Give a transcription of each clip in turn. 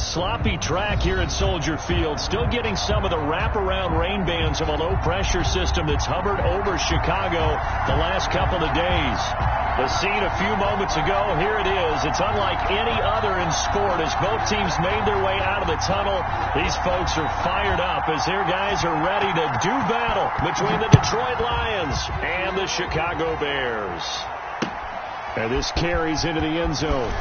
sloppy track here at Soldier Field. Still getting some of the wraparound rain bands of a low-pressure system that's hovered over Chicago the last couple of days. The scene a few moments ago, here it is. It's unlike any other in sport as both teams made their way out of the tunnel. These folks are fired up as their guys are ready to do battle between the Detroit Lions and the Chicago Bears. And this carries into the end zone.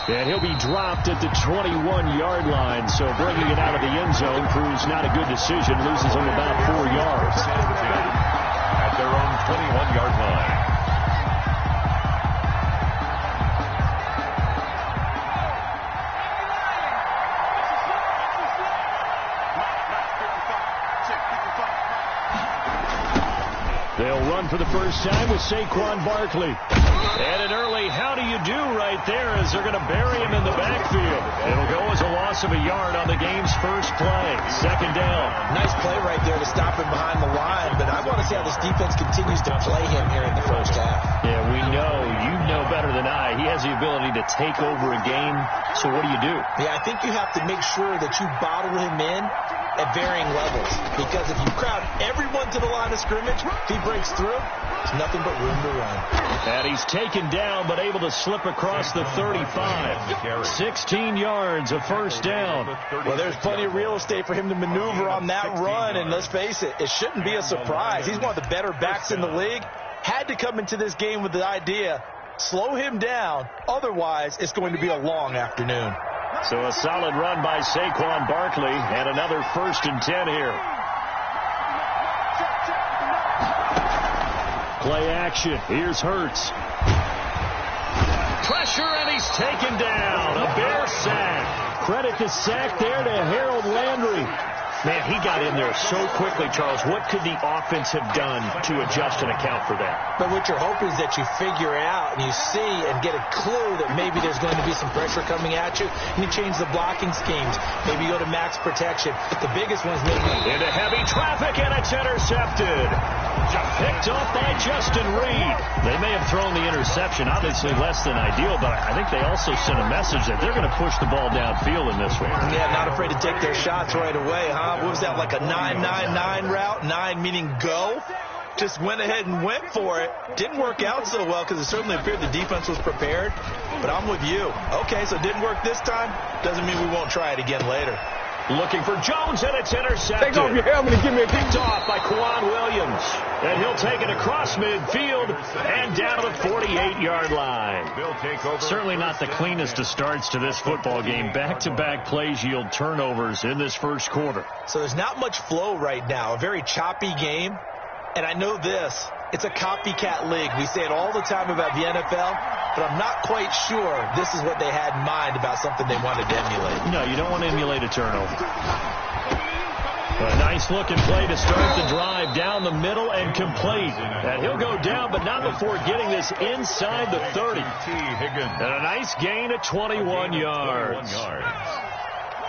And he'll be dropped at the 21-yard line. So bringing it out of the end zone proves not a good decision. Loses him about 4 yards. At their own 21-yard line. They'll run for the first time with Saquon Barkley. And an early how do you do right there as they're going to bury him in the backfield. It'll go as a loss of a yard on the game's first play. Second down. Nice play right there to stop him behind the line, but I want to see how this defense continues to play him here in the first half. Yeah, we know. You know better than I. He has the ability to take over a game, so what do you do? Yeah, I think you have to make sure that you bottle him in at varying levels, because if you crowd everyone to the line of scrimmage, if he breaks through, there's nothing but room to run. And he's taken down but able to slip across the 35. 16 yards, a first down. Well, there's plenty of real estate for him to maneuver on that run, and let's face it, it shouldn't be a surprise. He's one of the better backs in the league. Had to come into this game with the idea, slow him down, otherwise it's going to be a long afternoon. So a solid run by Saquon Barkley and another 1st and 10 here. Play action. Here's Hurts. Pressure, and he's taken down. A Bear sack. Credit the sack there to Harold Landry. Man, he got in there so quickly, Charles. What could the offense have done to adjust and account for that? But what you're hoping is that you figure out and you see and get a clue that maybe there's going to be some pressure coming at you, and you change the blocking schemes. Maybe you go to max protection. The biggest one's maybe into heavy traffic, and it's intercepted. Picked off by Justin Reed. They may have thrown the interception, obviously less than ideal, but I think they also sent a message that they're going to push the ball downfield in this one. Yeah, not afraid to take their shots right away, huh? What was that, like a 9-9-9 route? 9 meaning go? Just went ahead and went for it. Didn't work out so well because it certainly appeared the defense was prepared. But I'm with you. Okay, so it didn't work this time. Doesn't mean we won't try it again later. Looking for Jones, and it's intercepted. Take off your helmet and give me a picked off by Kwan Williams. And he'll take it across midfield and down to the 48-yard line. Certainly not the cleanest of starts to this football game. Back-to-back plays yield turnovers in this first quarter. So there's not much flow right now. A very choppy game. And I know this. It's a copycat league. We say it all the time about the NFL, but I'm not quite sure this is what they had in mind about something they wanted to emulate. No, you don't want to emulate a turnover. A nice looking play to start the drive down the middle and complete. And he'll go down, but not before getting this inside the 30. And a nice gain at 21 yards.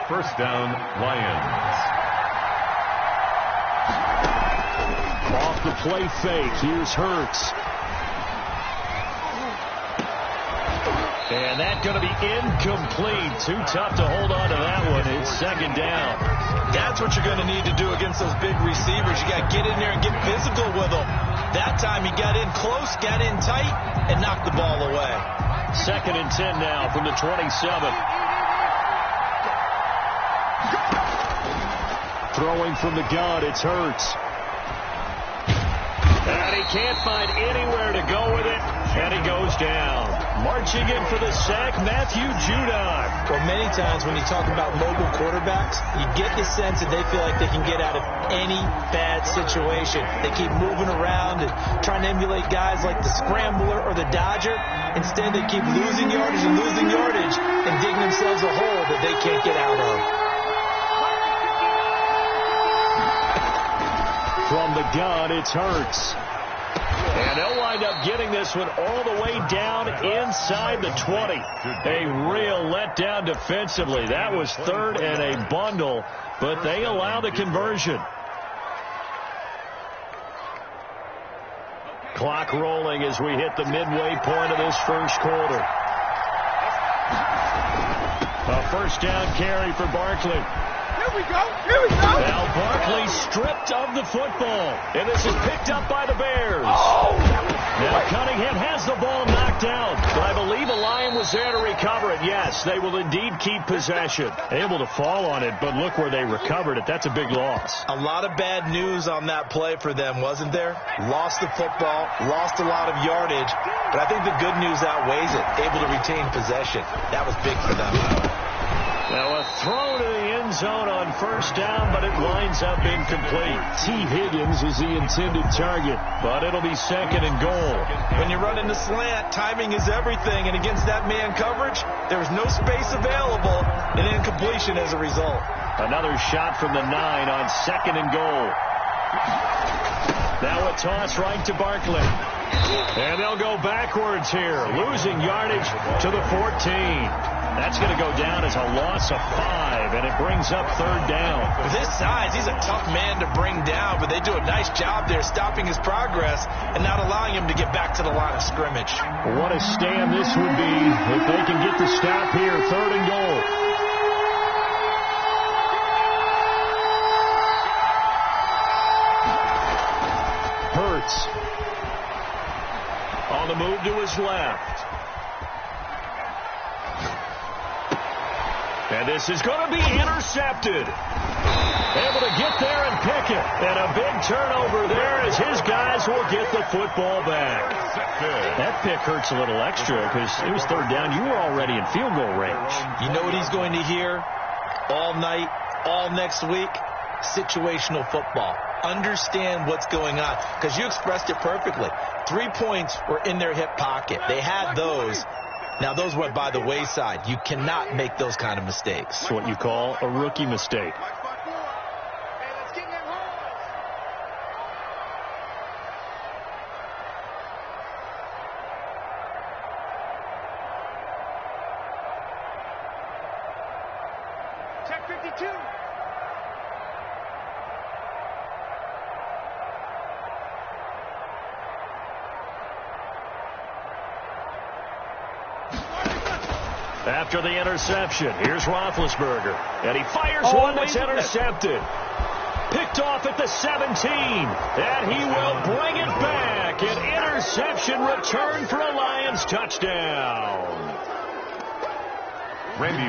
First down, Lions. Off the play fake, here's Hurts. And that's going to be incomplete. Too tough to hold on to that one. It's second down. That's what you're going to need to do against those big receivers. You got to get in there and get physical with them. That time he got in close, got in tight, and knocked the ball away. Second and 10 now from the 27. Throwing from the gun, it's Hurts. And he can't find anywhere to go with it, and he goes down. Marching in for the sack, Matthew Judon. Well, many times when you talk about mobile quarterbacks, you get the sense that they feel like they can get out of any bad situation. They keep moving around and trying to emulate guys like the Scrambler or the Dodger. Instead, they keep losing yardage and digging themselves a hole that they can't get out of. From the gun, it's Hurts. And they'll wind up getting this one all the way down inside the 20. A real letdown defensively. That was third and a bundle, but they allow the conversion. Clock rolling as we hit the midway point of this first quarter. first down carry for Barkley. Here we go. Here we go. Now Barkley stripped of the football. And this is picked up by the Bears. Now Cunningham has the ball knocked out. But I believe a Lion was there to recover it. Yes, they will indeed keep possession. Able to fall on it, but look where they recovered it. That's a big loss. A lot of bad news on that play for them, wasn't there? Lost the football, lost a lot of yardage. But I think the good news outweighs it. Able to retain possession. That was big for them. Now a throw to the end zone on first down, but it winds up incomplete. T. Higgins is the intended target, but it'll be second and goal. When you run in the slant, timing is everything, and against that man coverage, there was no space available, and incompletion as a result. Another shot from the 9 on second and goal. Now a toss right to Barkley. And they'll go backwards here, losing yardage to the 14. That's going to go down as a loss of 5, and it brings up third down. With his size, he's a tough man to bring down, but they do a nice job there stopping his progress and not allowing him to get back to the line of scrimmage. What a stand this would be if they can get the stop here, third and goal. Hurts on the move to his left. And this is going to be intercepted. Able to get there and pick it. And a big turnover there as his guys will get the football back. That pick hurts a little extra because it was third down. You were already in field goal range. You know what he's going to hear all night, all next week? Situational football. Understand what's going on because you expressed it perfectly. 3 points were in their hip pocket. They had those. Now, those went by the wayside. You cannot make those kind of mistakes. It's what you call a rookie mistake. Check 52. After the interception, here's Roethlisberger. And he fires one that's intercepted. Picked off at the 17. And he will bring it back. An interception return for a Lions touchdown.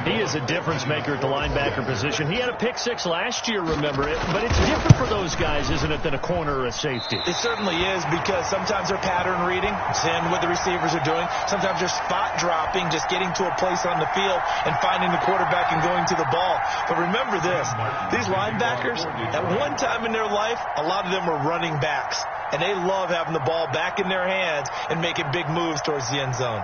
He is a difference maker at the linebacker position. He had a pick 6 last year, remember it. But it's different for those guys, isn't it, than a corner or a safety? It certainly is because sometimes they're pattern reading, seeing what the receivers are doing. Sometimes they're spot dropping, just getting to a place on the field and finding the quarterback and going to the ball. But remember this, these linebackers, at one time in their life, a lot of them were running backs. And they love having the ball back in their hands and making big moves towards the end zone.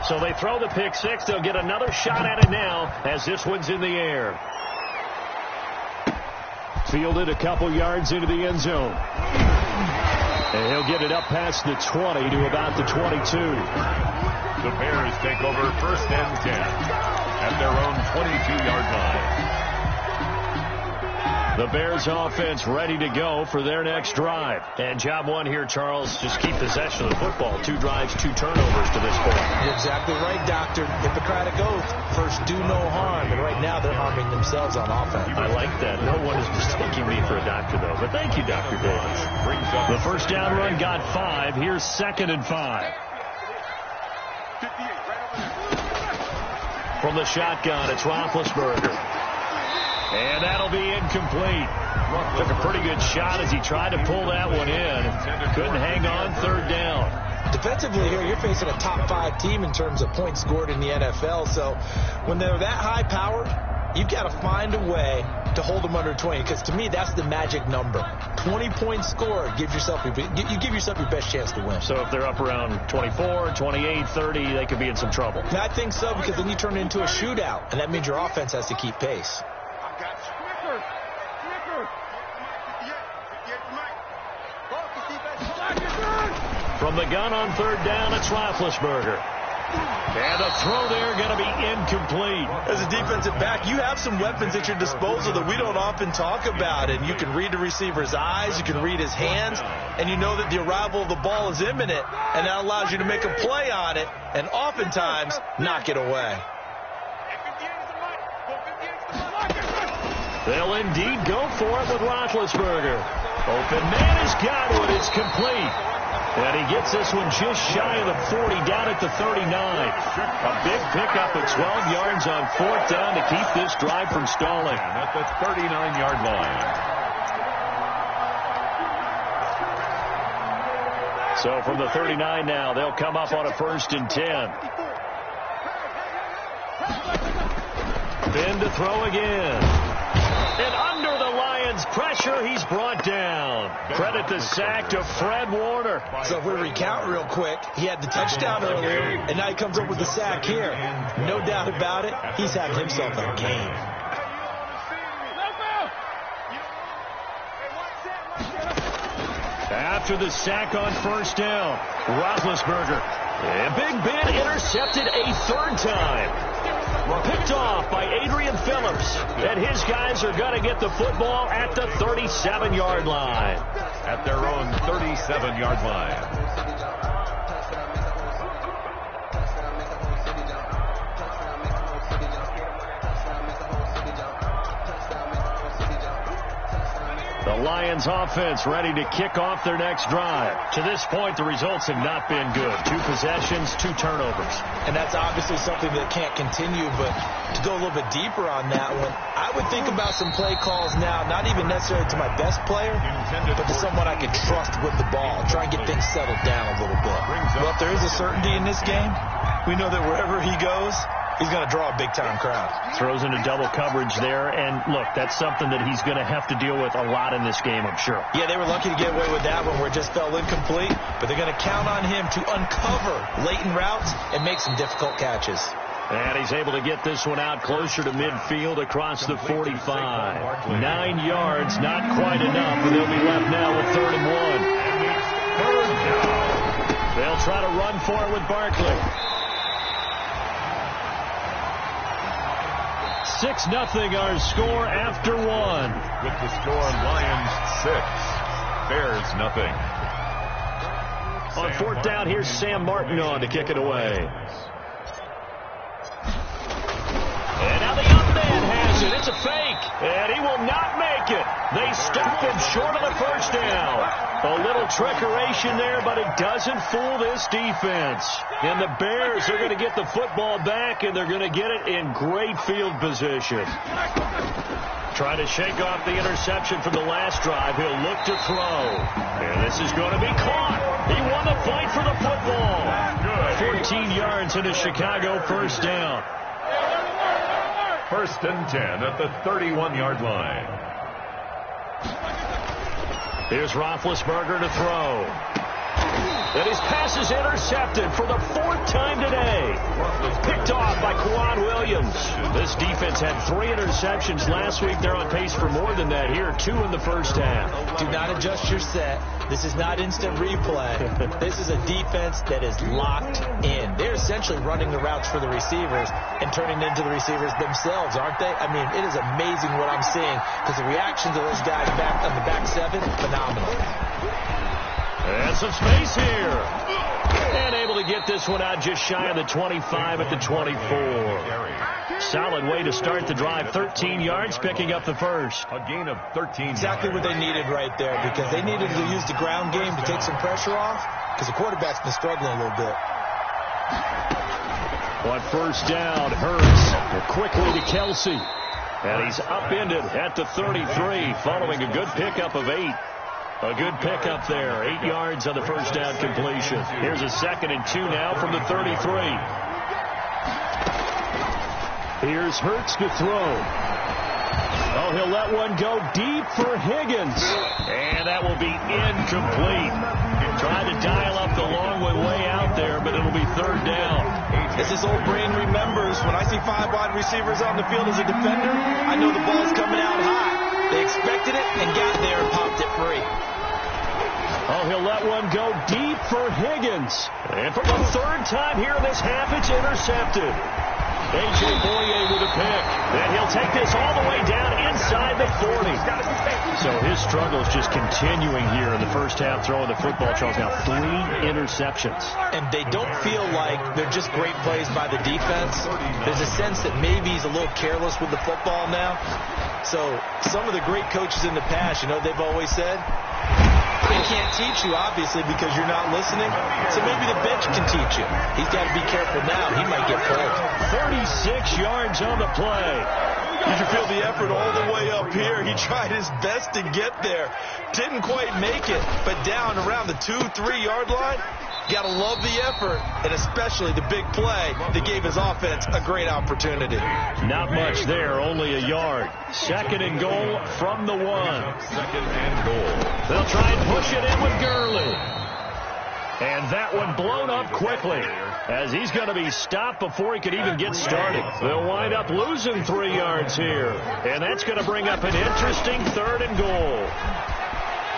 So they throw the pick 6. They'll get another shot at it now as this one's in the air. Fielded a couple yards into the end zone. And he'll get it up past the 20 to about the 22. The Bears take over first and 10 at their own 22-yard line. The Bears offense ready to go for their next drive. And job one here, Charles, just keep possession of the football. 2 drives, 2 turnovers to this point. You're exactly right, Doctor. Hippocratic oath. First, do no harm. And right now, they're harming themselves on offense. I like that. No one is mistaking me for a doctor, though. But thank you, Dr. Davis. The first down run got 5. Here's second and 5. From the shotgun, it's Roethlisberger. And that'll be incomplete. Took a pretty good shot as he tried to pull that one in. Couldn't hang on third down. Defensively here, you're facing a top 5 team in terms of points scored in the NFL. So when they're that high powered, you've got to find a way to hold them under 20. Because to me, that's the magic number. 20 points scored. You give yourself your best chance to win. So if they're up around 24, 28, 30, they could be in some trouble. And I think so, because then you turn it into a shootout. And that means your offense has to keep pace. From the gun on third down, it's Roethlisberger. And the throw there going to be incomplete. As a defensive back, you have some weapons at your disposal that we don't often talk about. And you can read the receiver's eyes, you can read his hands, and you know that the arrival of the ball is imminent. And that allows you to make a play on it and oftentimes knock it away. They'll indeed go for it with Roethlisberger. Open man has got it. It's complete. And he gets this one just shy of the 40, down at the 39. A big pickup of 12 yards on 4th down to keep this drive from stalling. At the 39-yard line. So from the 39 now, they'll come up on a 1st and 10. Then to throw again. And under the Lions' pressure, he's brought down. Credit the sack to Fred Warner. So if we recount real quick, he had the touchdown earlier, and now he comes up with the sack here. No doubt about it, he's having himself a game. After the sack on 1st down, Roethlisberger. And Big Ben intercepted a 3rd time. Picked off by Adrian Phillips. And his guys are going to get the football at the 37-yard line. At their own 37-yard line. The Lions offense ready to kick off their next drive. To this point, the results have not been good. 2 possessions, 2 turnovers. And that's obviously something that can't continue, but to go a little bit deeper on that one, I would think about some play calls now, not even necessarily to my best player, but to someone I can trust with the ball. Try and get things settled down a little bit. Well, if there is a certainty in this game, we know that wherever he goes, he's going to draw a big-time crowd. Throws into double coverage there, and look, that's something that he's going to have to deal with a lot in this game, I'm sure. Yeah, they were lucky to get away with that one where it just fell incomplete, but they're going to count on him to uncover latent routes and make some difficult catches. And he's able to get this one out closer to midfield across the 45. 9 yards, not quite enough, and they'll be left now with 3rd and 1. They'll try to run for it with Barkley. 6-0 our score after 1. With the score, Lions 6, Bears 0. On 4th down, here's Sam Martin on to kick it away. And now the young man has it. It's a fake. And he will not make it. They stop him short of the 1st down. A little trickeration there, but it doesn't fool this defense. And the Bears are going to get the football back, and they're going to get it in great field position. Trying to shake off the interception from the last drive. He'll look to throw. And this is going to be caught. He won the fight for the football. 14 yards into Chicago, 1st down. 1st and 10 at the 31-yard line. Here's Roethlisberger to throw. And his pass is intercepted for the 4th time today. Picked off by Quan Williams. This defense had 3 interceptions last week. They're on pace for more than that here. 2 in the 1st half. Do not adjust your set. This is not instant replay. This is a defense that is locked in. They're essentially running the routes for the receivers and turning it into the receivers themselves, aren't they? I mean, it is amazing what I'm seeing because the reactions of those guys back on the back 7, phenomenal. And some space here. And able to get this one out just shy of the 25 at the 24. Solid way to start the drive. 13 yards, picking up the 1st. A gain of 13 Exactly yards. what they needed right there because they needed to use the ground game to take some pressure off because the quarterback's been struggling a little bit. On 1st down, Hurts quickly to Kelsey. And he's upended at the 33 following a good pickup of 8. A good pickup there. 8 yards on the 1st down completion. Here's a 2nd and 2 now from the 33. Here's Hurts to throw. Oh, he'll let one go deep for Higgins. And that will be incomplete. Tried to dial up the long way out there, but it'll be 3rd down. As this old brain remembers, when I see 5 wide receivers on the field as a defender, I know the ball's coming out high. They expected it and got there and popped it free. Oh, he'll let one go deep for Higgins. And for the third time here in this half, it's intercepted. A.J. Bouye with a pick. And he'll take this all the way down inside the 40. So his struggle is just continuing here in the first half, throwing the football. Charles, now 3 interceptions. And they don't feel like they're just great plays by the defense. There's a sense that maybe he's a little careless with the football now. So some of the great coaches in the past, you know, they've always said, they can't teach you, obviously, because you're not listening. So maybe the bench can teach you. He's got to be careful now. He might get pulled. 36 yards on the play. You can feel the effort all the way up here. He tried his best to get there. Didn't quite make it, but down around the 2-3 yard line. Got to love the effort, and especially the big play that gave his offense a great opportunity. Not much there, only a yard. 2nd and goal from the 1. 2nd and goal. They'll try and push it in with Gurley. And that one blown up quickly, as he's going to be stopped before he could even get started. They'll wind up losing 3 yards here, and that's going to bring up an interesting 3rd and goal.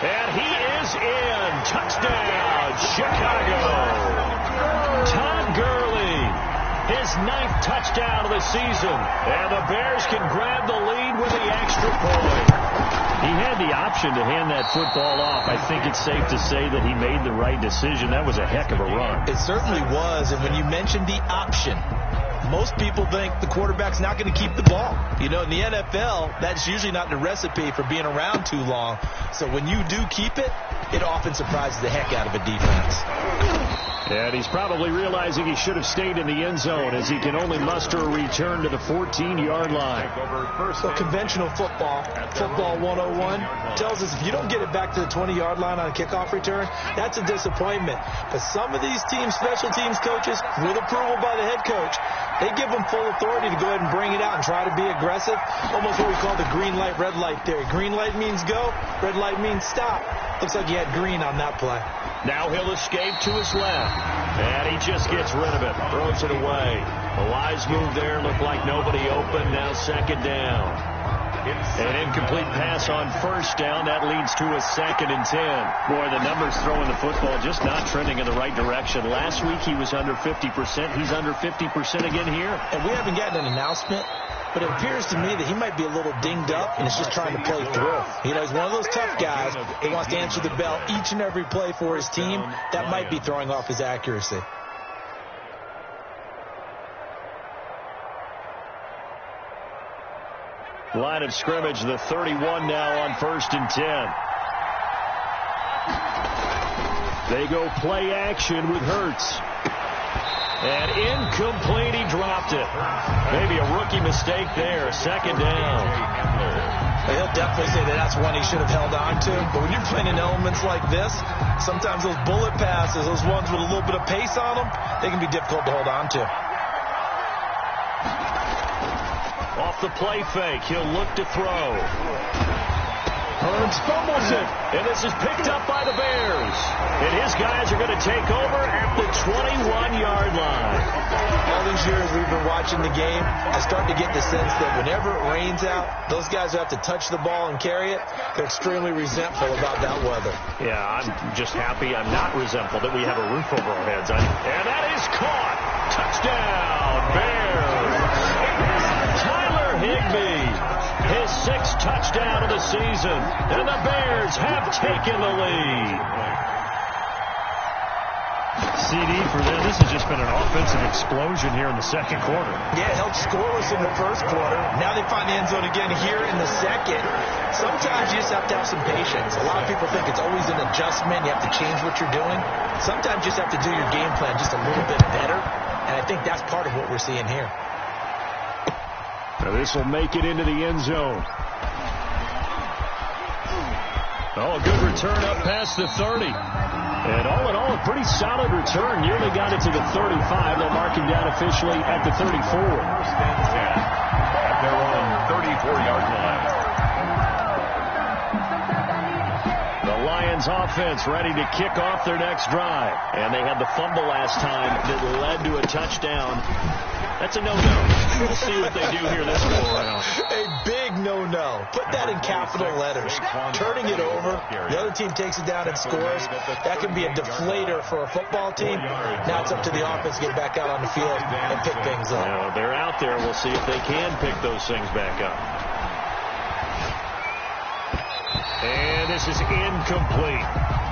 And he is in. Touchdown, Chicago. Todd Gurley, his 9th touchdown of the season. And the Bears can grab the lead with the extra point. He had the option to hand that football off. I think it's safe to say that he made the right decision. That was a heck of a run. It certainly was. And when you mentioned the option, most people think the quarterback's not going to keep the ball. You know, in the NFL, that's usually not the recipe for being around too long. So when you do keep it, it often surprises the heck out of a defense. And he's probably realizing he should have stayed in the end zone, as he can only muster a return to the 14-yard line. So conventional football 101, tells us if you don't get it back to the 20-yard line on a kickoff return, that's a disappointment. But some of these teams, special teams coaches, with approval by the head coach, they give them full authority to go ahead and bring it out and try to be aggressive. Almost what we call the green light, red light theory. Green light means go, red light means stop. Looks like he had green on that play. Now he'll escape to his left. And he just gets rid of it. Throws it away. The wise move there. Looked like nobody open. Now 2nd down. An incomplete pass on 1st down. That leads to a 2nd and 10. Boy, the numbers throwing the football just not trending in the right direction. Last week he was under 50%. He's under 50% again here. And we haven't gotten an announcement, but it appears to me that he might be a little dinged up and is just trying to play through. You know, he's one of those tough guys that wants to answer the bell each and every play for his team. That might be throwing off his accuracy. Line of scrimmage, the 31 now on 1st and 10. They go play action with Hurts. And incomplete, he dropped it. Maybe a rookie mistake there. 2nd down. He'll definitely say that that's one he should have held on to. But when you're playing in elements like this, sometimes those bullet passes, those ones with a little bit of pace on them, they can be difficult to hold on to. Off the play fake, he'll look to throw. Hurts fumbles it, and this is picked up by the Bears. And his guys are going to take over at the 21-yard line. All these years we've been watching the game, I start to get the sense that whenever it rains out, those guys who have to touch the ball and carry it, they're extremely resentful about that weather. Yeah, I'm just happy I'm not resentful that we have a roof over our heads. And that is caught. Touchdown, Bears. Tyler Higbee, his 6th touchdown of the season, and the Bears have taken the lead. CD for them. This has just been an offensive explosion here in the 2nd quarter. Yeah, it held scoreless in the 1st quarter. Now they find the end zone again here in the 2nd. Sometimes you just have to have some patience. A lot of people think it's always an adjustment. You have to change what you're doing. Sometimes you just have to do your game plan just a little bit better, and I think that's part of what we're seeing here. Now this will make it into the end zone. Oh, a good return up past the 30. And all in all, a pretty solid return. Nearly got it to the 35. They'll mark him down officially at the 34. 1st and 10 at their own 34-yard line. The Lions Lions offense ready to kick off their next drive. And they had the fumble last time that led to a touchdown. That's a no-no. We'll see what they do here this go-around. A big no-no. Put that in capital letters. Turning it over, the other team takes it down and scores. That can be a deflator for a football team. Now it's up to the offense to get back out on the field and pick things up. Well, they're out there. We'll see if they can pick those things back up. And this is incomplete.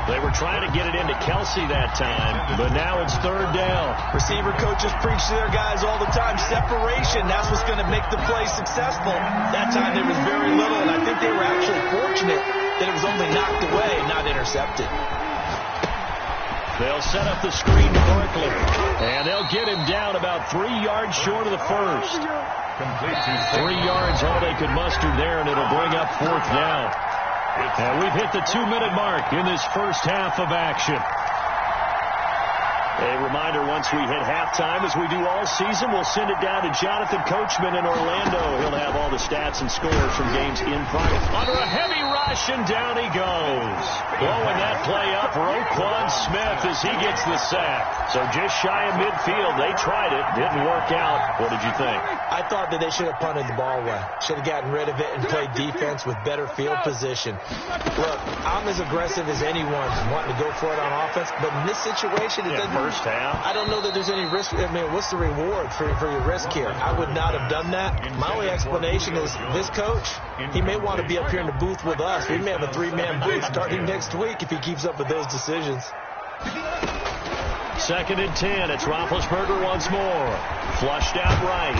They were trying to get it into Kelsey that time, but now it's third down. Receiver coaches preach to their guys all the time. Separation, that's what's going to make the play successful. That time there was very little, and I think they were actually fortunate that it was only knocked away, not intercepted. They'll set up the screen to Barkley, and they'll get him down about 3 yards short of the first. 3 yards, all they could muster there, and it'll bring up fourth down. And we've hit the 2-minute mark in this first half of action. A reminder, once we hit halftime, as we do all season, we'll send it down to Jonathan Coachman in Orlando. He'll have all the stats and scores from games in progress. Under a heavy rush, and down he goes. Blowing that play up, Roquan Smith as he gets the sack. So just shy of midfield. They tried it. Didn't work out. What did you think? I thought that they should have punted the ball away. Should have gotten rid of it and played defense with better field position. Look, I'm as aggressive as anyone wanting to go for it on offense, but in this situation, it doesn't. First half. I don't know that there's any risk. I mean, what's the reward for your risk here? I would not have done that. My only explanation is this coach, he may want to be up here in the booth with us. We may have a 3-man booth starting next week if he keeps up with those decisions. 2nd and 10. It's Roethlisberger once more. Flushed out right.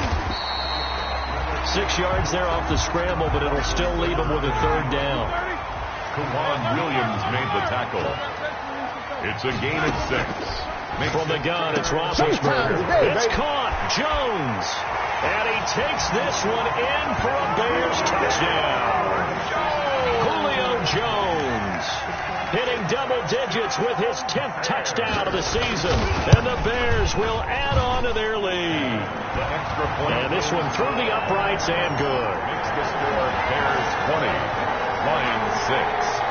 6 yards there off the scramble, but it'll still leave him with a third down. K'Waun Williams made the tackle. It's a gain of 6. From the gun, it's Roethlisberger. It's caught. Jones. And he takes this one in for a Bears touchdown. Julio Jones hitting double digits with his 10th touchdown of the season. And the Bears will add on to their lead. And this one through the uprights and good. Makes the score Bears 20, Lions 6.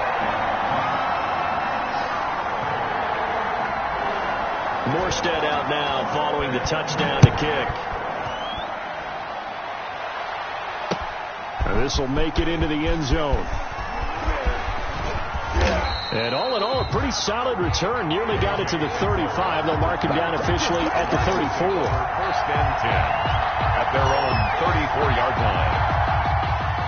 Morstead out now following the touchdown to kick. This will make it into the end zone. And all in all, a pretty solid return. Nearly got it to the 35. They'll mark him down officially at the 34. 1st and 10 at their own 34-yard line.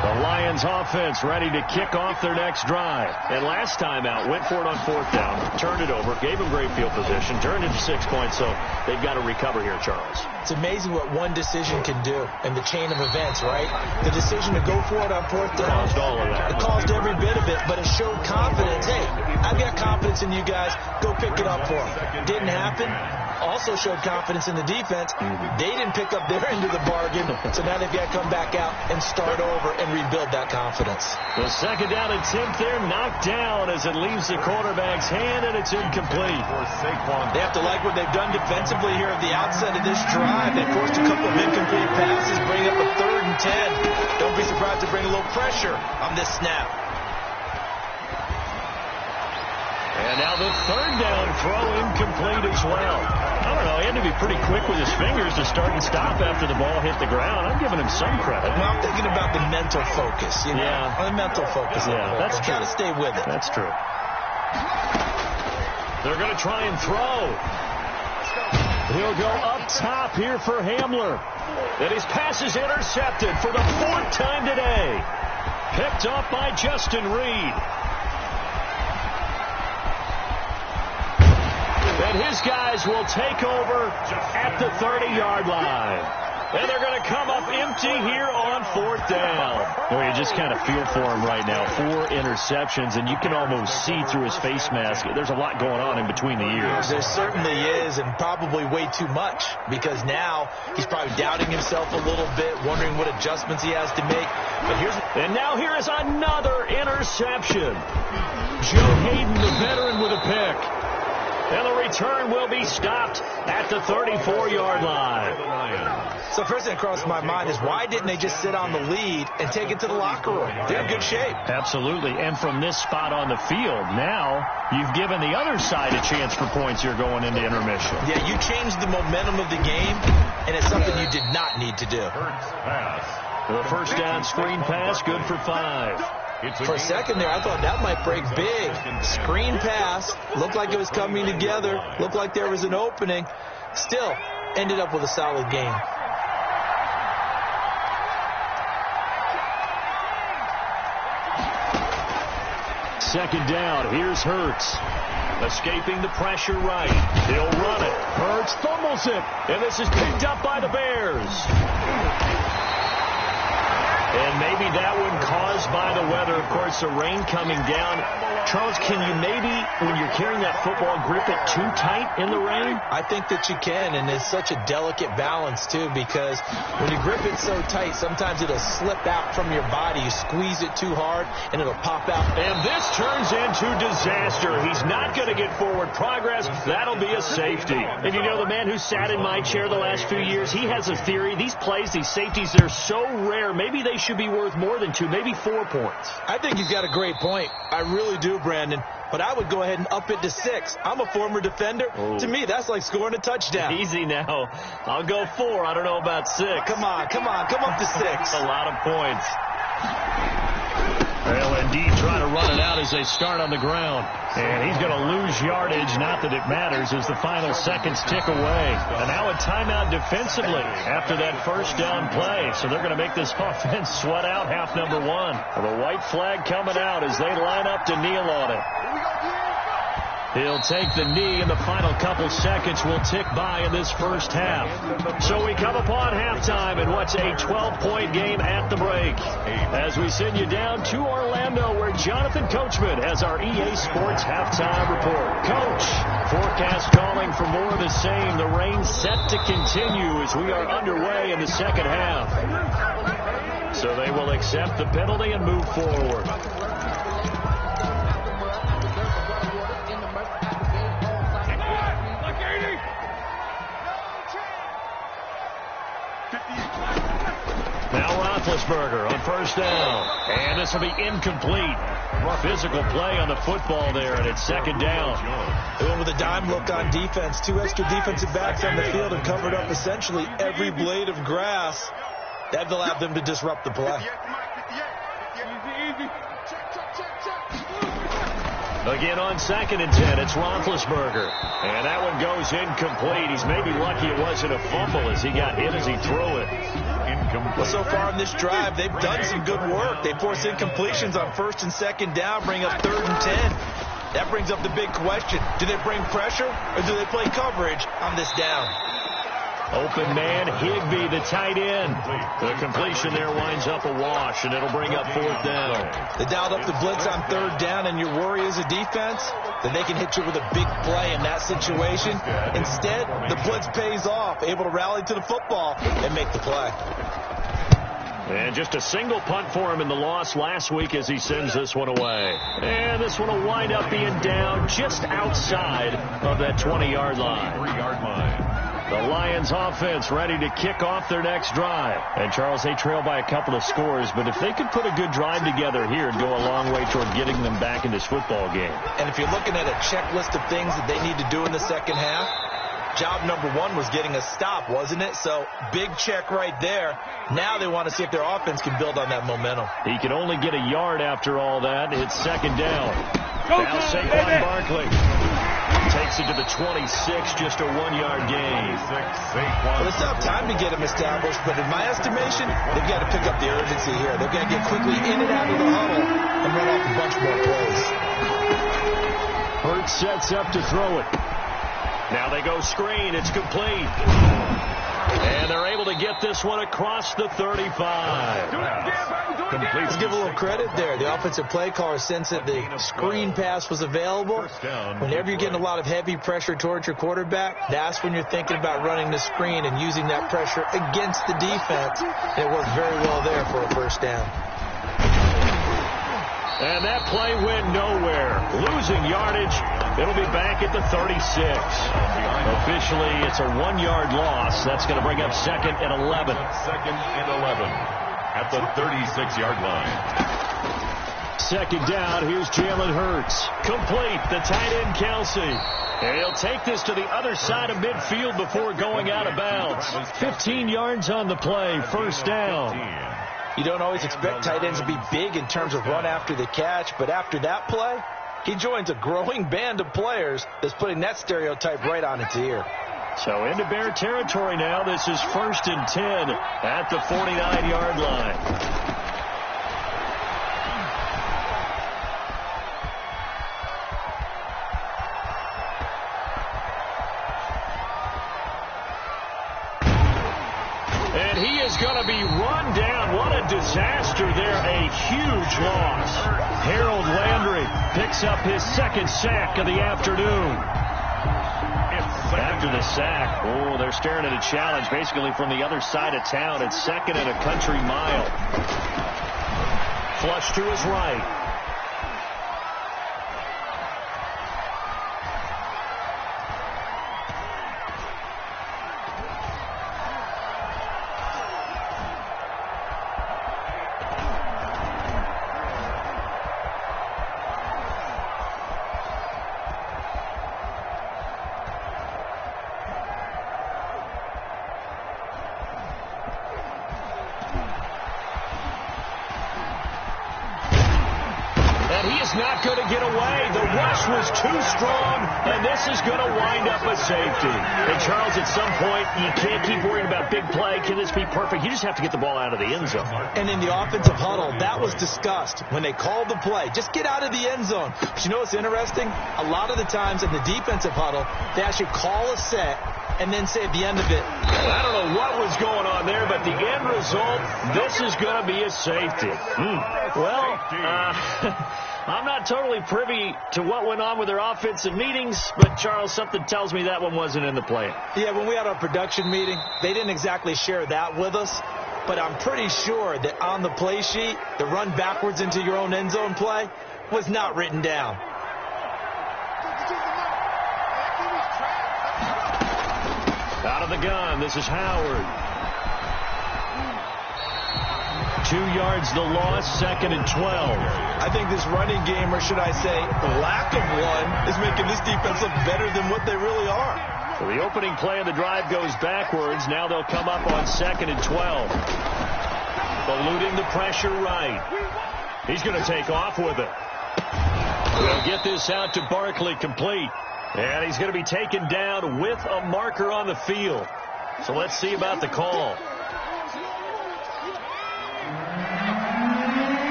The Lions offense ready to kick off their next drive. And last time out, went for it on 4th down, turned it over, gave them great field position, turned into 6 points, so they've got to recover here, Charles. It's amazing what one decision can do in the chain of events, right? The decision to go for it on 4th down. Caused all of that. It caused every bit of it, but it showed confidence. Hey, I've got confidence in you guys. Go pick it up for them. Didn't happen. Also showed confidence in the defense. They didn't pick up their end of the bargain, so now they've got to come back out and start over and rebuild that confidence. The 2nd down attempt there knocked down as it leaves the quarterback's hand, and it's incomplete. They have to like what they've done defensively here at the outset of this drive. They forced a couple of incomplete passes, bring up a 3rd and 10. Don't be surprised to bring a little pressure on this snap. And now the 3rd down throw incomplete as well. I don't know, he had to be pretty quick with his fingers to start and stop after the ball hit the ground. I'm giving him some credit. Well, I'm thinking about the mental focus. You know? Yeah. The mental focus. Yeah, that's true. Got to stay with it. That's true. They're going to try and throw. He'll go up top here for Hamler. And his pass is intercepted for the 4th time today. Picked off by Justin Reed. And his guys will take over at the 30-yard line. And they're going to come up empty here on 4th down. Well, you just kind of feel for him right now. 4 interceptions, and you can almost see through his face mask. There's a lot going on in between the ears. There certainly is, and probably way too much, because now he's probably doubting himself a little bit, wondering what adjustments he has to make. And now here is another interception. Joe Hayden, the veteran, with a pick. And the return will be stopped at the 34-yard line. So first thing that crossed my mind is why didn't they just sit on the lead and take it to the locker room? They're in good shape. Absolutely. And from this spot on the field, now you've given the other side a chance for points here going into intermission. Yeah, you changed the momentum of the game, and it's something you did not need to do. The first down screen pass, good for 5. For a second there, I thought that might break big. Screen pass, looked like it was coming together, looked like there was an opening. Still, ended up with a solid game. Second down, here's Hurts. Escaping the pressure right. He'll run it. Hurts fumbles it. And this is picked up by the Bears. And maybe that one caused by the weather. Of course, the rain coming down. Charles, can you maybe, when you're carrying that football, grip it too tight in the rain? I think that you can, and it's such a delicate balance, too, because when you grip it so tight, sometimes it'll slip out from your body. You squeeze it too hard, and it'll pop out. And this turns into disaster. He's not going to get forward progress. That'll be a safety. And you know, the man who sat in my chair the last few years, he has a theory. These plays, these safeties, they're so rare. Maybe they should be worth more than 2, maybe 4 points. I think you've got a great point. I really do, Brandon. But I would go ahead and up it to 6. I'm a former defender. Oh. To me, that's like scoring a touchdown. Easy now. I'll go 4. I don't know about 6. Come on. Come up to 6. A lot of points. They'll indeed try to run it out as they start on the ground. And he's going to lose yardage. Not that it matters as the final seconds tick away. And now a timeout defensively after that first down play. So they're going to make this offense sweat out half number 1. The white flag coming out as they line up to kneel on it. He'll take the knee, and the final couple seconds will tick by in this first half. So we come upon halftime in what's a 12-point game at the break. As we send you down to Orlando, where Jonathan Coachman has our EA Sports halftime report. Coach, forecast calling for more of the same. The rain set to continue as we are underway in the second half. So they will accept the penalty and move forward. Now Roethlisberger on first down. And this will be incomplete. Physical play on the football there, and it's second down. They went with a dime look on defense. 2 extra defensive backs on the field and covered up essentially every blade of grass. That allowed them to disrupt the play. Again on 2nd and 10, it's Roethlisberger. And that one goes incomplete. He's maybe lucky it wasn't a fumble as he got hit as he threw it. Well, so far on this drive, they've done some good work. They force incompletions on 1st and 2nd down, bring up 3rd and 10. That brings up the big question. Do they bring pressure or do they play coverage on this down? Open man, Higbee, the tight end. The completion there winds up a wash, and it'll bring up 4th down. They dialed up the blitz on 3rd down, and your worry as a defense, that they can hit you with a big play in that situation. Instead, the blitz pays off, able to rally to the football and make the play. And just a single punt for him in the loss last week as he sends this one away. And this one will wind up being down just outside of that 20-yard line. 3-yard line. The Lions offense ready to kick off their next drive. And, Charles, they trail by a couple of scores, but if they could put a good drive together here, it'd go a long way toward getting them back in this football game. And if you're looking at a checklist of things that they need to do in the second half, job number 1 was getting a stop, wasn't it? So, big check right there. Now they want to see if their offense can build on that momentum. He can only get a yard after all that. It's 2nd down. Now Saquon Barkley takes it to the 26, just a 1-yard gain. Well, it's not time to get him established, but in my estimation, they've got to pick up the urgency here. They've got to get quickly in and out of the huddle and run off a bunch more plays. Hurts sets up to throw it. Now they go screen. It's complete. And they're able to get this one across the 35. Let's give a little credit there. The offensive play caller sensed that the screen pass was available. Whenever you're getting a lot of heavy pressure towards your quarterback, that's when you're thinking about running the screen and using that pressure against the defense. And it worked very well there for a first down. And that play went nowhere. Losing yardage. It'll be back at the 36. Officially, it's a 1-yard loss. That's going to bring up 2nd and 11. 2nd and 11 at the 36-yard line. 2nd down. Here's Jalen Hurts. Complete. The tight end, Kelsey. And he'll take this to the other side of midfield before going out of bounds. 15 yards on the play. 1st down. You don't always expect tight ends to be big in terms of run after the catch, but after that play, he joins a growing band of players that's putting that stereotype right on its ear. So into Bear territory now. This is 1st and 10 at the 49-yard line. Going to be run down. What a disaster there. A huge loss. Harold Landry picks up his 2nd sack of the afternoon. After the sack, they're staring at a challenge basically from the other side of town. It's 2nd and a country mile. Flush to his right. Not going to get away. The rush was too strong, and this is going to wind up a safety. And, Charles, at some point, you can't keep worrying about big play. Can this be perfect? You just have to get the ball out of the end zone. And in the offensive huddle, that was discussed when they called the play. Just get out of the end zone. But you know what's interesting? A lot of the times in the defensive huddle, they actually call a set and then say at the end of it, I don't know what was going on there, but the end result, this is going to be a safety. Well, I'm not totally privy to what went on with their offensive meetings, but, Charles, something tells me that one wasn't in the plan. Yeah, when we had our production meeting, they didn't exactly share that with us, but I'm pretty sure that on the play sheet, the run backwards into your own end zone play was not written down. Out of the gun, this is Howard. 2 yards the loss, 2nd and 12. I think this running game, or should I say lack of one, is making this defense look better than what they really are. So the opening play of the drive goes backwards. Now they'll come up on 2nd and 12. Eluding the pressure right. He's going to take off with it. We'll get this out to Barkley, complete. And he's going to be taken down with a marker on the field. So let's see about the call.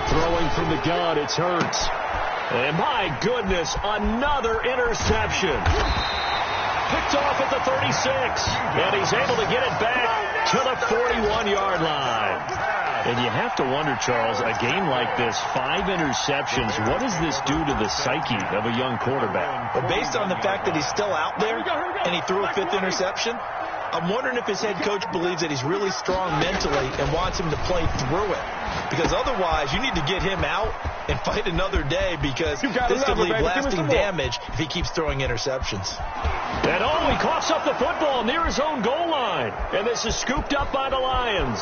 Throwing from the gun, it's Hurts. And my goodness, another interception. Picked off at the 36. And he's able to get it back to the 41-yard line. And you have to wonder, Charles, a game like this, 5 interceptions, what does this do to the psyche of a young quarterback? Well, based on the fact that he's still out there and he threw a 5th interception, I'm wondering if his head coach believes that he's really strong mentally and wants him to play through it. Because otherwise, you need to get him out and fight another day, because this could leave lasting damage if he keeps throwing interceptions. And he coughs up the football near his own goal line. And this is scooped up by the Lions.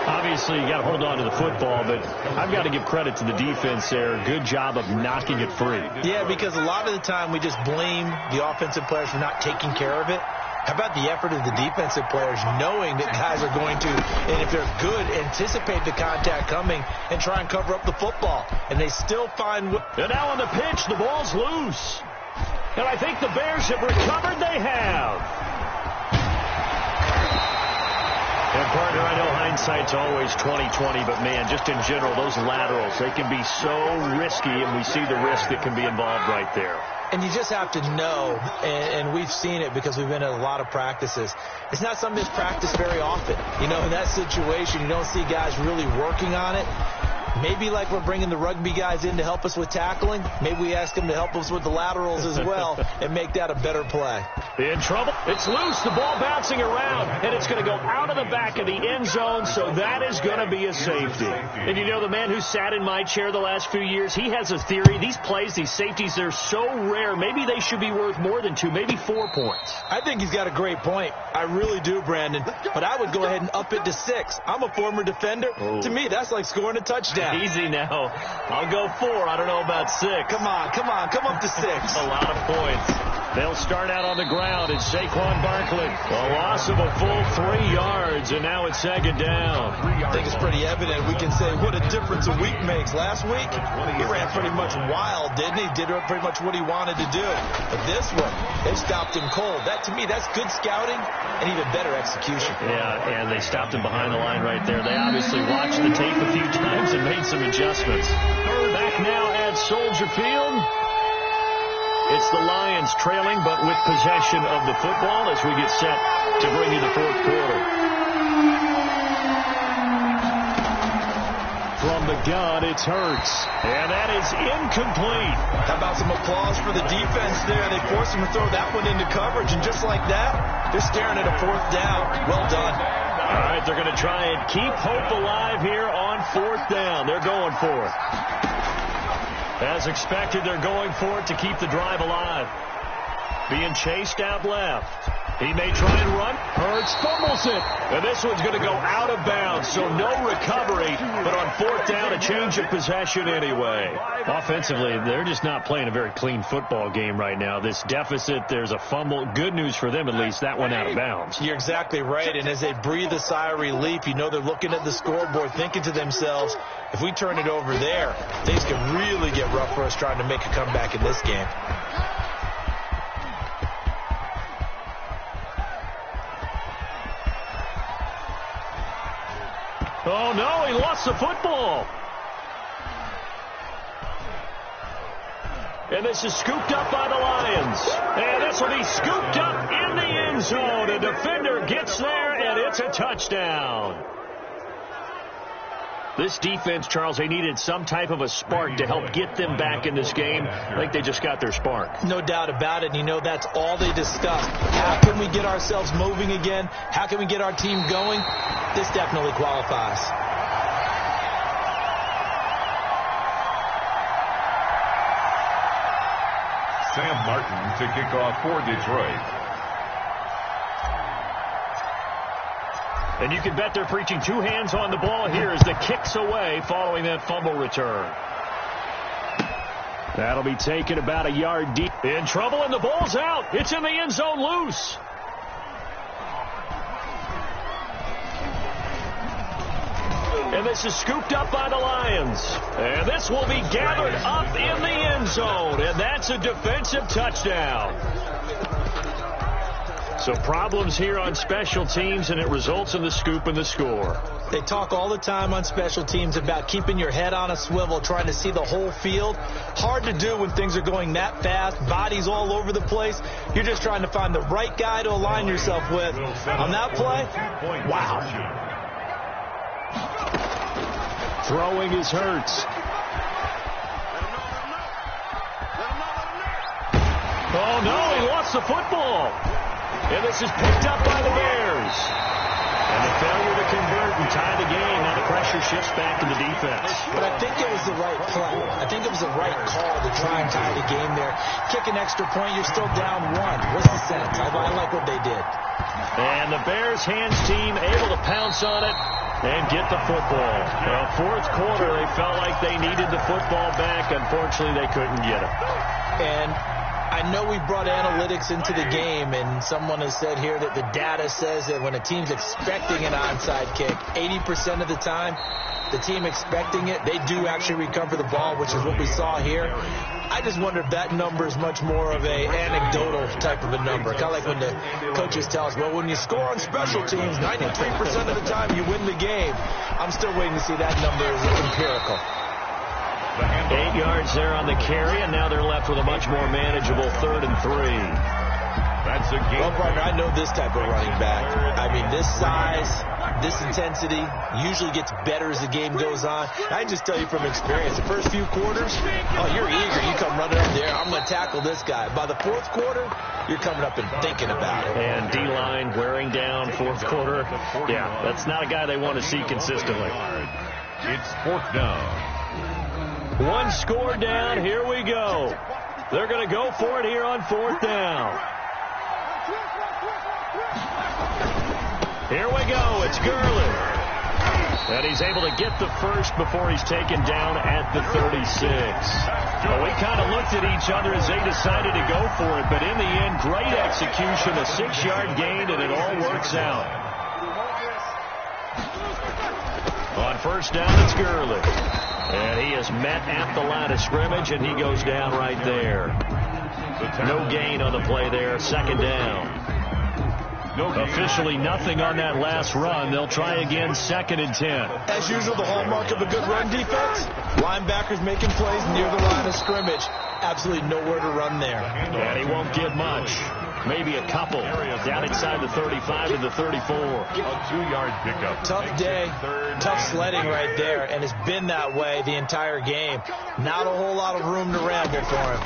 Obviously, you got to hold on to the football, but I've got to give credit to the defense there. Good job of knocking it free. Yeah, because a lot of the time we just blame the offensive players for not taking care of it. How about the effort of the defensive players knowing that guys are going to, and if they're good, anticipate the contact coming and try and cover up the football. And they still find... And now on the pitch, the ball's loose. And I think the Bears have recovered. They have. And, partner, I know hindsight's always 20/20, but, man, just in general, those laterals, they can be so risky, and we see the risk that can be involved right there. And you just have to know, and we've seen it because we've been at a lot of practices. It's not something that's practiced very often. You know, in that situation, you don't see guys really working on it. Maybe like we're bringing the rugby guys in to help us with tackling, maybe we ask them to help us with the laterals as well and make that a better play. In trouble. It's loose. The ball bouncing around, and it's going to go out of the back of the end zone, so that is going to be a safety. And you know, the man who sat in my chair the last few years, he has a theory. These plays, these safeties, they're so rare. Maybe they should be worth more than 2, maybe 4 points. I think he's got a great point. I really do, Brandon. But I would go ahead and up it to 6. I'm a former defender. Oh. To me, that's like scoring a touchdown. Easy now. I'll go 4. I don't know about 6. Come on. Come up to 6. A lot of points. They'll start out on the ground. It's Saquon Barkley. A loss of a full 3 yards, and now it's 2nd down. I think it's pretty evident. We can say what a difference a week makes. Last week, he ran pretty much wild, didn't he? Did pretty much what he wanted to do. But this one, they stopped him cold. That, to me, that's good scouting and even better execution. Yeah, and they stopped him behind the line right there. They obviously watched the tape a few times and made some adjustments. Back now at Soldier Field. It's the Lions trailing, but with possession of the football as we get set to bring you the 4th quarter. From the gun, it's Hurts. And that is incomplete. How about some applause for the defense there? They forced him to throw that one into coverage, and just like that, they're staring at a 4th down. Well done. All right, they're going to try and keep hope alive here on 4th down. They're going for it. As expected, they're going for it to keep the drive alive. Being chased out left. He may try and run. Hurts fumbles it. And this one's going to go out of bounds, so no recovery. But on 4th down, a change of possession anyway. Offensively, they're just not playing a very clean football game right now. This deficit, there's a fumble. Good news for them, at least. That went out of bounds. You're exactly right. And as they breathe a sigh of relief, you know they're looking at the scoreboard, thinking to themselves, if we turn it over there, things can really get rough for us trying to make a comeback in this game. Oh, no, he lost the football. And this is scooped up by the Lions. And this will be scooped up in the end zone. A defender gets there, and it's a touchdown. This defense, Charles, they needed some type of a spark to help get them back in this game. I think they just got their spark. No doubt about it. And you know, that's all they discussed. How can we get ourselves moving again? How can we get our team going? This definitely qualifies. Sam Martin to kick off for Detroit. And you can bet they're preaching 2 hands on the ball here as the kick's away following that fumble return. That'll be taken about a yard deep. In trouble, and the ball's out. It's in the end zone loose. And this is scooped up by the Lions. And this will be gathered up in the end zone. And that's a defensive touchdown. So problems here on special teams, and it results in the scoop and the score. They talk all the time on special teams about keeping your head on a swivel, trying to see the whole field. Hard to do when things are going that fast, bodies all over the place. You're just trying to find the right guy to align yourself with. On that play, wow. Throwing is Hurts. Oh, no, he lost the football. And this is picked up by the Bears. And the failure to convert and tie the game. Now the pressure shifts back to the defense. But I think it was the right play. I think it was the right call to try and tie the game there. Kick an extra point, you're still down 1. What's the sense? I like what they did. And the Bears hands team able to pounce on it and get the football. Well, 4th quarter, they felt like they needed the football back. Unfortunately, they couldn't get it. And I know we brought analytics into the game, and someone has said here that the data says that when a team's expecting an onside kick, 80% of the time, the team expecting it, they do actually recover the ball, which is what we saw here. I just wonder if that number is much more of a anecdotal type of a number. Kind of like when the coaches tell us, well, when you score on special teams, 93% of the time you win the game. I'm still waiting to see that number as empirical. 8 yards there on the carry, and now they're left with a much more manageable 3rd and 3. That's a game. Well, partner, I know this type of running back. I mean, this size, this intensity usually gets better as the game goes on. I can just tell you from experience, the first few quarters, oh, you're eager. You come running up there, I'm going to tackle this guy. By the fourth quarter, you're coming up and thinking about it. And D-line wearing down fourth quarter. Yeah, that's not a guy they want to see consistently. It's fourth down. One score down. Here we go. They're going to go for it here on fourth down. Here we go. It's Gurley. And he's able to get the first before he's taken down at the 36. Well, we kind of looked at each other as they decided to go for it, but in the end, great execution, a 6-yard gain, and it all works out. On first down, it's Gurley. And he is met at the line of scrimmage, and he goes down right there. No gain on the play there, second down. Officially nothing on that last run. They'll try again, 2nd and 10. As usual, the hallmark of a good run defense, linebackers making plays near the line of scrimmage. Absolutely nowhere to run there. And he won't get much. Maybe a couple down inside the 35 to the 34. A 2-yard pickup. Tough day, tough sledding right there, and it's been that way the entire game. Not a whole lot of room to ramble for him.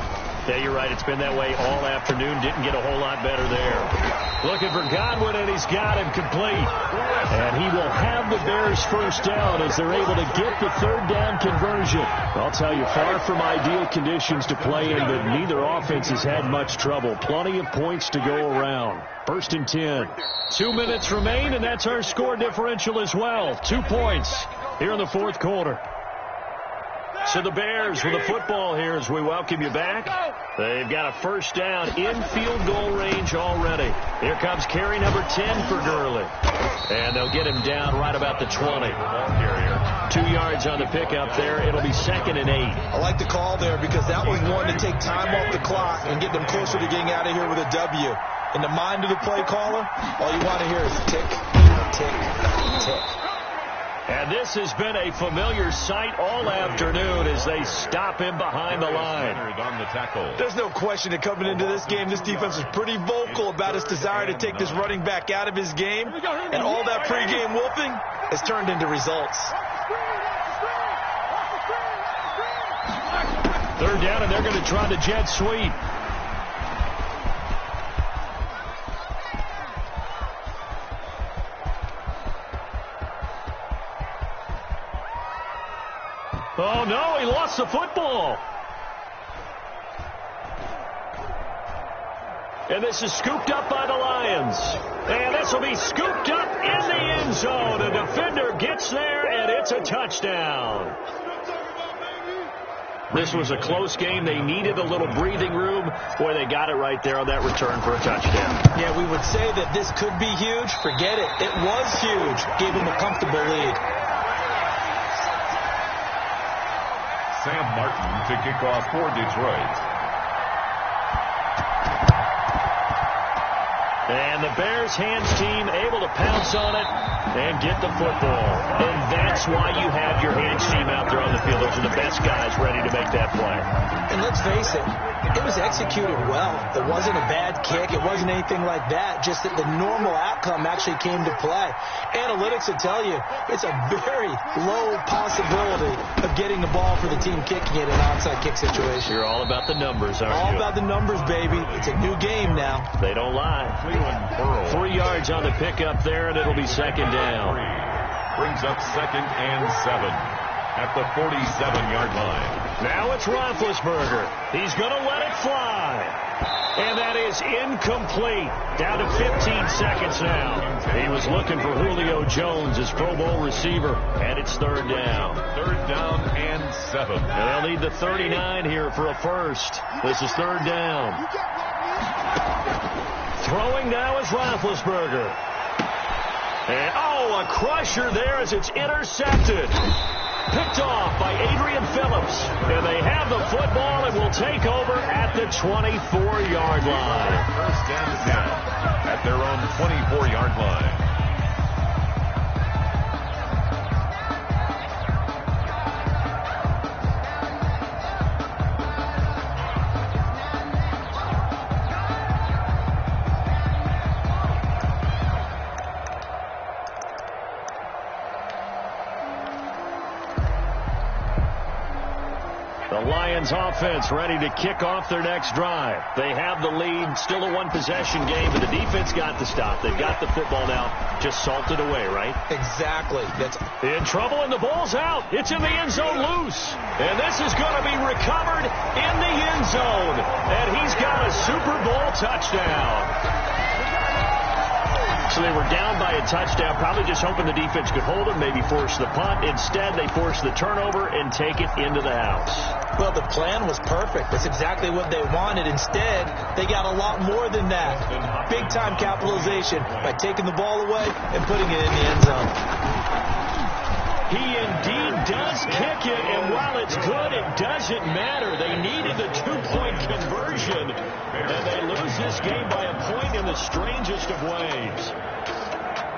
Yeah, you're right. It's been that way all afternoon. Didn't get a whole lot better there. Looking for Godwin, and he's got him complete. And he will have the Bears first down as they're able to get the third down conversion. I'll tell you, far from ideal conditions to play in, but neither offense has had much trouble. Plenty of points to go around. 1st and 10. 2 minutes remain, and that's our score differential as well. 2 points here in the fourth quarter. So the Bears with the football here as we welcome you back. They've got a first down in field goal range already. Here comes carry number 10 for Gurley. And they'll get him down right about the 20. 2 yards on the pickup there. It'll be 2nd and 8. I like the call there because that was one to take time off the clock and get them closer to getting out of here with a W. In the mind of the play caller, all you want to hear is tick, tick, tick. And this has been a familiar sight all afternoon as they stop him behind the line. On the tackle. There's no question that coming into this game, this defense was pretty vocal about its desire to take this running back out of his game. And all that pregame wolfing has turned into results. Third down, and they're going to try the jet sweep. Oh, no, he lost the football. And this is scooped up by the Lions. And this will be scooped up in the end zone. A defender gets there, and it's a touchdown. This was a close game. They needed a little breathing room. Boy, they got it right there on that return for a touchdown. Yeah, we would say that this could be huge. Forget it. It was huge. Gave them a comfortable lead. Sam Martin to kick off for Detroit. And the Bears hands team able to pounce on it and get the football. And that's why you have your hands team out there on the field. Those are the best guys ready to make that play. And let's face it, it was executed well. It wasn't a bad kick. It wasn't anything like that. Just that the normal outcome actually came to play. Analytics will tell you it's a very low possibility of getting the ball for the team kicking it in an onside kick situation. You're all about the numbers, aren't you? All about the numbers, baby. It's a new game now. They don't lie. 3 yards on the pickup there, and it'll be 2nd down. Brings up 2nd and 7 at the 47-yard line. Now it's Roethlisberger. He's going to let it fly. And that is incomplete. Down to 15 seconds now. He was looking for Julio Jones, his Pro Bowl receiver, and it's 3rd down. 3rd down and 7. And they'll need the 39 here for a first. This is 3rd down. Throwing now is Roethlisberger. And, a crusher there as it's intercepted. Picked off by Adrian Phillips. And they have the football and will take over at the 24-yard line. First and 10 at their own 24-yard line. Lions offense ready to kick off their next drive. They have the lead, still a one-possession game, but the defense got the stop. They've got the football now, just salted away, right? Exactly. That's in trouble, and the ball's out. It's in the end zone loose. And this is going to be recovered in the end zone. And he's got a Super Bowl touchdown. So they were down by a touchdown, probably just hoping the defense could hold them, maybe force the punt. Instead, they force the turnover and take it into the house. Well, the plan was perfect. That's exactly what they wanted. Instead, they got a lot more than that. Big-time capitalization by taking the ball away and putting it in the end zone. He indeed does kick it, and while it's good, it doesn't matter. They needed the two-point conversion, and they lose this game by a point in the strangest of ways.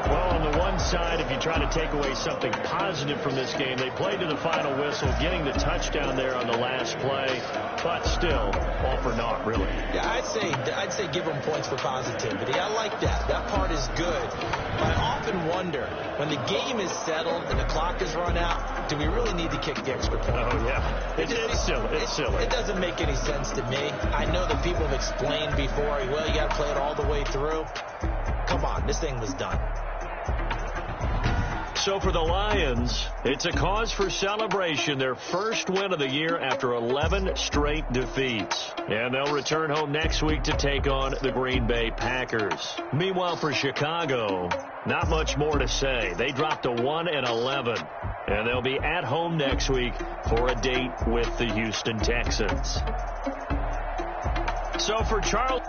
Well, on the one side, if you try to take away something positive from this game, they played to the final whistle, getting the touchdown there on the last play, but still, all for naught, really. Yeah, I'd say give them points for positivity. I like that. That part is good. But I often wonder, when the game is settled and the clock is run out, do we really need to kick the extra point? Oh, yeah. It's silly. It's silly. It doesn't make any sense to me. I know that people have explained before, well, you got to play it all the way through. Come on, this thing was done. So for the Lions, it's a cause for celebration, their first win of the year after 11 straight defeats. And they'll return home next week to take on the Green Bay Packers. Meanwhile, for Chicago, not much more to say. They dropped to 1-11, and they'll be at home next week for a date with the Houston Texans. So for Charles...